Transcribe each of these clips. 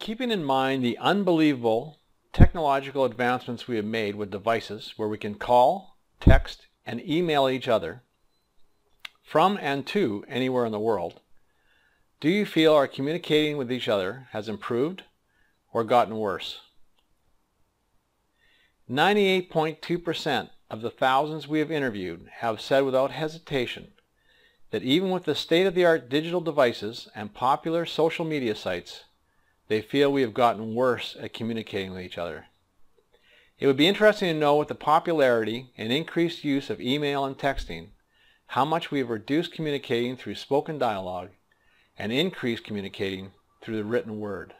Keeping in mind the unbelievable technological advancements we have made with devices where we can call, text, and email each other from and to anywhere in the world, do you feel our communicating with each other has improved or gotten worse? 98.2% of the thousands we have interviewed have said without hesitation that even with the state-of-the-art digital devices and popular social media sites, they feel we have gotten worse at communicating with each other. It would be interesting to know with the popularity and increased use of email and texting, how much we have reduced communicating through spoken dialogue and increased communicating through the written word.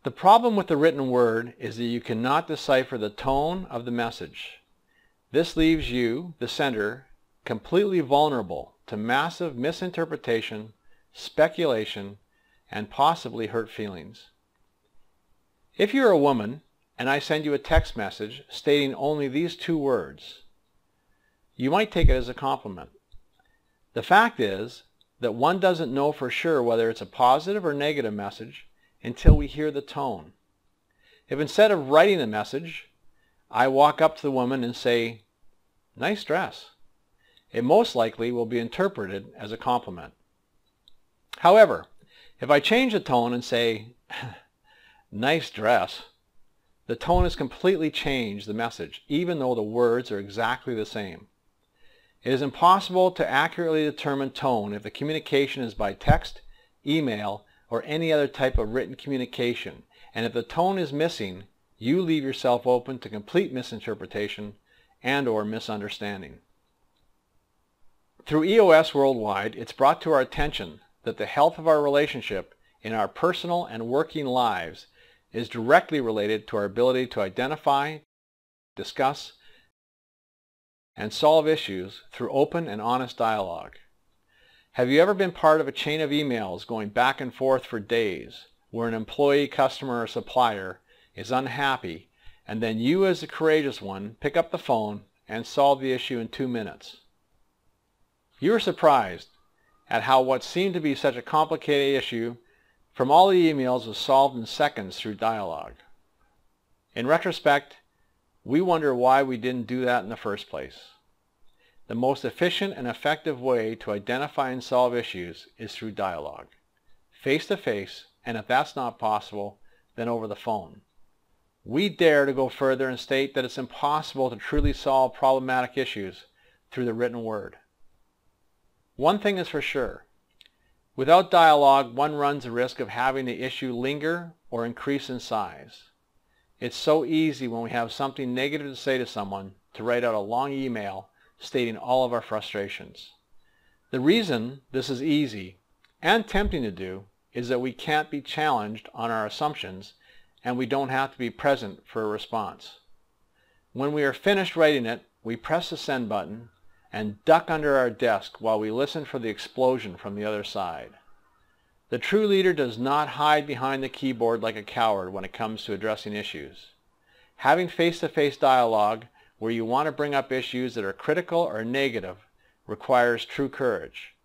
The problem with the written word is that you cannot decipher the tone of the message. This leaves you, the sender, completely vulnerable to massive misinterpretation, speculation, and possibly hurt feelings. If you're a woman and I send you a text message stating only these two words, you might take it as a compliment. The fact is that one doesn't know for sure whether it's a positive or negative message until we hear the tone. If instead of writing the message, I walk up to the woman and say, "Nice dress," it most likely will be interpreted as a compliment. However, if I change the tone and say, "Nice dress," the tone has completely changed the message, even though the words are exactly the same. It is impossible to accurately determine tone if the communication is by text, email, or any other type of written communication, and if the tone is missing, you leave yourself open to complete misinterpretation and/or misunderstanding. Through EOS Worldwide, it's brought to our attention that the health of our relationship in our personal and working lives is directly related to our ability to identify, discuss, and solve issues through open and honest dialogue. Have you ever been part of a chain of emails going back and forth for days where an employee, customer, or supplier is unhappy and then you as the courageous one pick up the phone and solve the issue in 2 minutes? You were surprised at how what seemed to be such a complicated issue from all the emails was solved in seconds through dialogue. In retrospect, we wonder why we didn't do that in the first place. The most efficient and effective way to identify and solve issues is through dialogue, face-to-face, and if that's not possible, then over the phone. We dare to go further and state that it's impossible to truly solve problematic issues through the written word. One thing is for sure. Without dialogue, one runs the risk of having the issue linger or increase in size. It's so easy when we have something negative to say to someone to write out a long email stating all of our frustrations. The reason this is easy and tempting to do is that we can't be challenged on our assumptions and we don't have to be present for a response. When we are finished writing it, we press the send button and duck under our desk while we listen for the explosion from the other side. The true leader does not hide behind the keyboard like a coward when it comes to addressing issues. Having face-to-face dialogue where you want to bring up issues that are critical or negative requires true courage.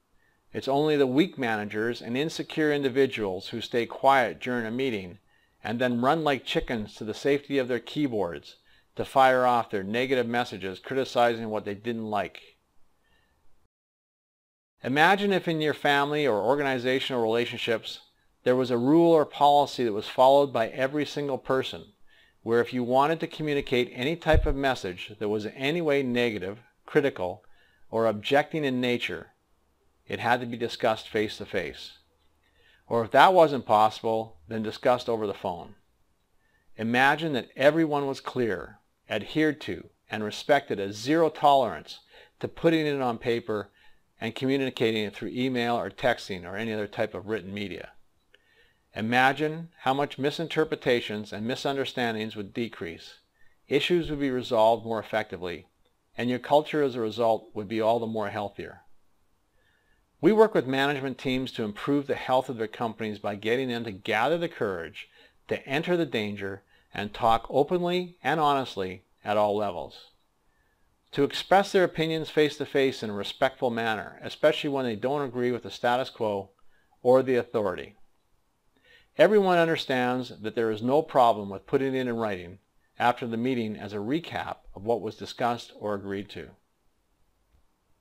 It's only the weak managers and insecure individuals who stay quiet during a meeting and then run like chickens to the safety of their keyboards to fire off their negative messages criticizing what they didn't like. Imagine if in your family or organizational relationships there was a rule or policy that was followed by every single person, where if you wanted to communicate any type of message that was in any way negative, critical, or objecting in nature, it had to be discussed face to face. Or if that wasn't possible, then discussed over the phone. Imagine that everyone was clear, adhered to, and respected as zero tolerance to putting it on paper and communicating it through email or texting or any other type of written media. Imagine how much misinterpretations and misunderstandings would decrease, issues would be resolved more effectively, and your culture as a result would be all the more healthier. We work with management teams to improve the health of their companies by getting them to gather the courage to enter the danger and talk openly and honestly at all levels. To express their opinions face-to-face in a respectful manner, especially when they don't agree with the status quo or the authority. Everyone understands that there is no problem with putting it in writing after the meeting as a recap of what was discussed or agreed to.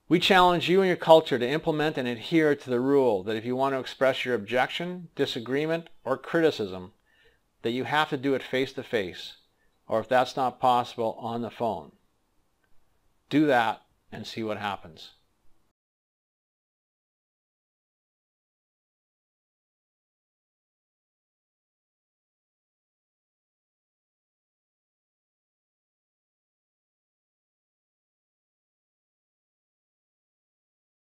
We challenge you and your culture to implement and adhere to the rule that if you want to express your objection, disagreement, or criticism, that you have to do it face-to-face, or if that's not possible, on the phone. Do that and see what happens.